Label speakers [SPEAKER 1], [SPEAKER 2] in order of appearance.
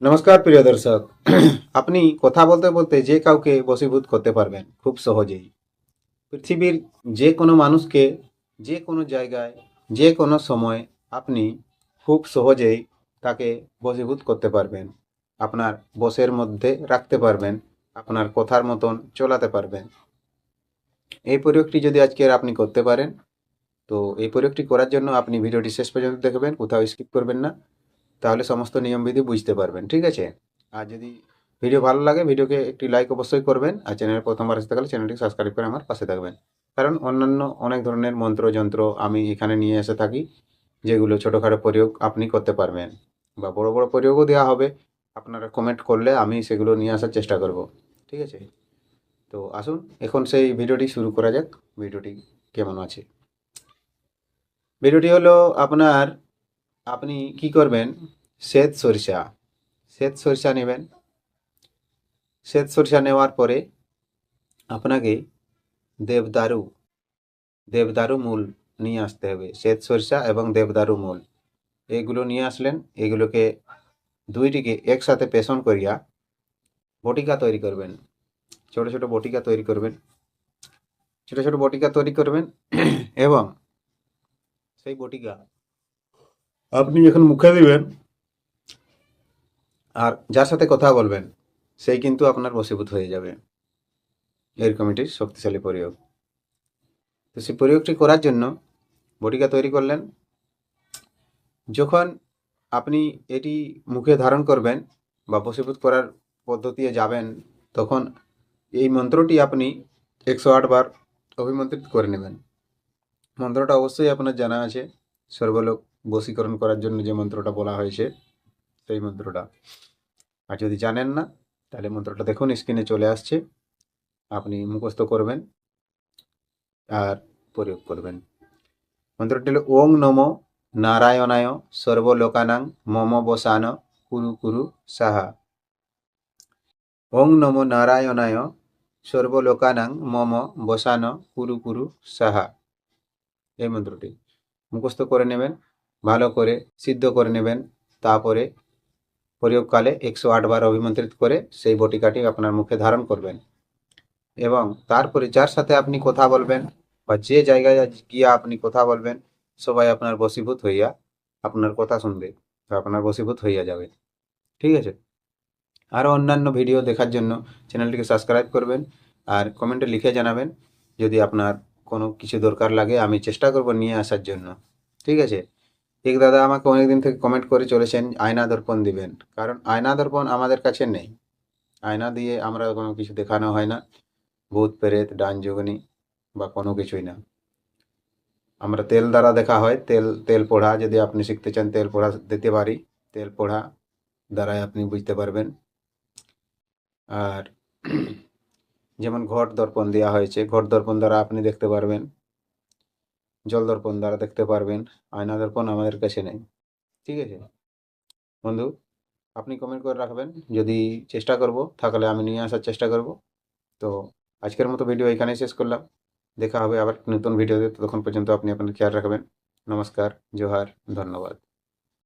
[SPEAKER 1] নমস্কার প্রিয় দর্শক। আপনি কথা বলতে বলতে যে কাউকে বশীভূত করতে পারবেন খুব সহজেই। পৃথিবীর যে কোনো মানুষকে যে কোনো জায়গায় যে কোনো সময় আপনি খুব সহজেই তাকে বশীভূত করতে পারবেন। আপনার বশের মধ্যে রাখতে পারবেন, আপনার কথার মতন চলাতে পারবেন। এই প্রয়োগটি যদি আজকের আপনি করতে পারেন, তো এই প্রয়োগটি করার জন্য আপনি ভিডিওটি শেষ পর্যন্ত দেখবেন, কোথাও স্কিপ করবেন না। তাহলে সমস্ত নিয়মবিধি বুঝতে পারবেন, ঠিক আছে? আর যদি ভিডিও ভালো লাগে ভিডিওকে একটি লাইক অবশ্যই করবেন, আর চ্যানেলে প্রথমবার আসতে গেলে চ্যানেলটি সাবস্ক্রাইব করে আমার পাশে থাকবেন। কারণ অন্যান্য অনেক ধরনের মন্ত্রযন্ত্র আমি এখানে নিয়ে এসে থাকি, যেগুলো ছোটোখাটো প্রয়োগ আপনি করতে পারবেন, বা বড় বড় প্রয়োগও দেওয়া হবে। আপনারা কমেন্ট করলে আমি সেগুলো নিয়ে আসার চেষ্টা করব, ঠিক আছে? তো আসুন এখন সেই ভিডিওটি শুরু করা যাক। ভিডিওটি কেমন আছে? ভিডিওটি হলো আপনার, আপনি কি করবেন, শ্বেত সরিষা শ্বেত সরিষা নেবেন। শ্বেত সরিষা নেওয়ার পরে আপনাকে দেবদারু দেবদারু মূল নিয়ে আসতে হবে। শ্বেত সরিষা এবং দেবদারু মূল এগুলো নিয়ে আসলেন। এগুলোকে দুইটিকে একসাথে পেষণ করিয়া বটিকা তৈরি করবেন। ছোট ছোট বটিকা তৈরি করবেন, ছোট ছোট বটিকা তৈরি করবেন। এবং সেই বটিকা আপনি যখন মুখে দিবেন আর যার সাথে কথা বলবেন, সেই কিন্তু আপনার বশীভূত হয়ে যাবে। এরকম এটি শক্তিশালী প্রয়োগ। তো সেই প্রয়োগটি করার জন্য বটিকা তৈরি করলেন। যখন আপনি এটি মুখে ধারণ করবেন বা বশীভূত করার পদ্ধতিতে যাবেন, তখন এই মন্ত্রটি আপনি 108 বার অভিমন্ত্রিত করে নেবেন। মন্ত্রটা অবশ্যই আপনার জানা আছে, সর্বলোক বশীকরণ করার জন্য যে মন্ত্রটা বলা হয়েছে সেই মন্ত্রটা। আর যদি জানেন না তাহলে মন্ত্রটা দেখুন, স্ক্রিনে চলে আসছে, আপনি মুখস্থ করবেন আর প্রয়োগ করবেন। মন্ত্রটি হলো ওং নমো নারায়ণায় সর্বলোকানাং মম বসান কুরু কুরু সাহা। ওং নমো নারায়ণায় সর্বলোকানাং মম বসান কুরু কুরু সাহা। এই মন্ত্রটি মুখস্থ করে নেবেন, ভালো করে সিদ্ধ করে নেবেন। তারপরে প্রয়োগকালে 108 বার অভিমন্ত্রিত করে সেই বটিকাটি আপনার মুখে ধারণ করবেন। এবং তারপরে যার সাথে আপনি কথা বলবেন বা যে জায়গায় গিয়ে আপনি কথা বলবেন, সবাই আপনার বশীভূত হইয়া আপনার কথা শুনবে বা আপনার বশীভূত হইয়া যাবে, ঠিক আছে? আরও অন্যান্য ভিডিও দেখার জন্য চ্যানেলটিকে সাবস্ক্রাইব করবেন, আর কমেন্টে লিখে জানাবেন যদি আপনার কোনো কিছু দরকার লাগে, আমি চেষ্টা করব নিয়ে আসার জন্য, ঠিক আছে? এক দাদা আমাকে অনেকদিন থেকে কমেন্ট করে চলেছেন আয়না দর্পণ দিবেন, কারণ আয়না দর্পণ আমাদের কাছে নেই। আয়না দিয়ে আমরা কোনো কিছু দেখানো হয় না, ভূত প্রেত ডান যোগিনী বা কোনো কিছুই না। আমরা তেল দ্বারা দেখা হয়, তেল পড়া যদি আপনি শিখতে চান তেল পড়া দিতে পারি। তেল পড়া দ্বারাই আপনি বুঝতে পারবেন। আর যেমন ঘট দর্পণ দেওয়া হয়েছে, ঘট দর্পণ দ্বারা আপনি দেখতে পারবেন, জল দর্পণ দ্বারা দেখতে পারবেন। আয়না দর্পণ আমাদের কাছে নেই, ঠিক আছে বন্ধু? আপনি কমেন্ট করে রাখবেন, যদি চেষ্টা করব তাহলে আমি নিয়ে আসার চেষ্টা করব। তো আজকের মতো ভিডিও এখানেই শেষ করলাম। দেখা হবে আবার নতুন ভিডিওতে, ততক্ষণ পর্যন্ত আপনি আপনার খেয়াল রাখবেন। নমস্কার, জোহার, ধন্যবাদ।